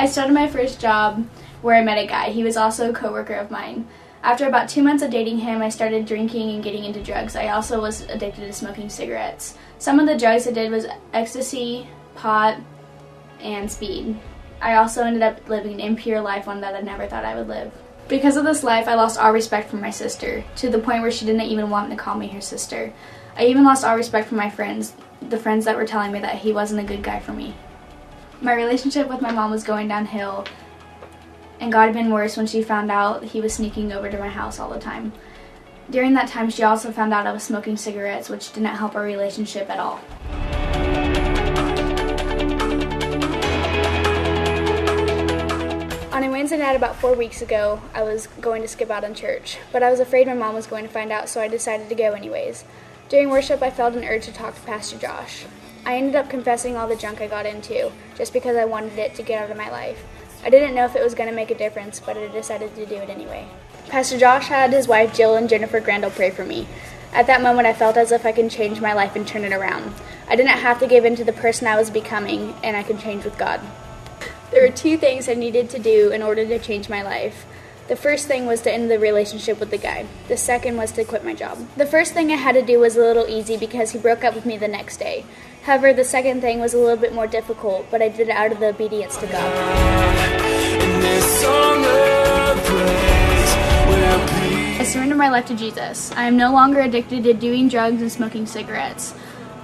I started my first job where I met a guy. He was also a coworker of mine. After about 2 months of dating him, I started drinking and getting into drugs. I also was addicted to smoking cigarettes. Some of the drugs I did was ecstasy, pot, and speed. I also ended up living an impure life, one that I never thought I would live. Because of this life, I lost all respect for my sister, to the point where she didn't even want to call me her sister. I even lost all respect for my friends, the friends that were telling me that he wasn't a good guy for me. My relationship with my mom was going downhill, and got even worse when she found out he was sneaking over to my house all the time. During that time, she also found out I was smoking cigarettes, which didn't help our relationship at all. On a Wednesday night about 4 weeks ago, I was going to skip out on church, but I was afraid my mom was going to find out, so I decided to go anyways. During worship, I felt an urge to talk to Pastor Josh. I ended up confessing all the junk I got into, just because I wanted it to get out of my life. I didn't know if it was going to make a difference, but I decided to do it anyway. Pastor Josh had his wife Jill and Jennifer Grandel pray for me. At that moment, I felt as if I could change my life and turn it around. I didn't have to give in to the person I was becoming, and I could change with God. There were 2 things I needed to do in order to change my life. The first thing was to end the relationship with the guy. The second was to quit my job. The first thing I had to do was a little easy because he broke up with me the next day. However, the second thing was a little bit more difficult, but I did it out of the obedience to God. I surrendered my life to Jesus. I am no longer addicted to doing drugs and smoking cigarettes.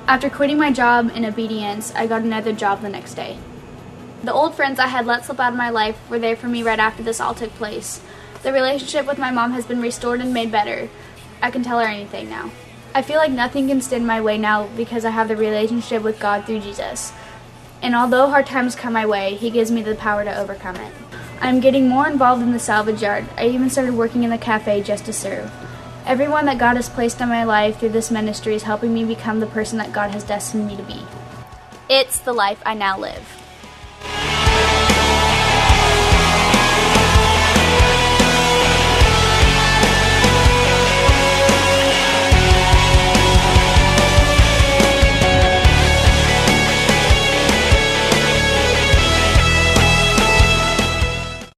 After quitting my job in obedience, I got another job the next day. The old friends I had let slip out of my life were there for me right after this all took place. The relationship with my mom has been restored and made better. I can tell her anything now. I feel like nothing can stand my way now because I have the relationship with God through Jesus. And although hard times come my way, He gives me the power to overcome it. I'm getting more involved in the Salvage Yard. I even started working in the cafe just to serve. Everyone that God has placed in my life through this ministry is helping me become the person that God has destined me to be. It's the life I now live.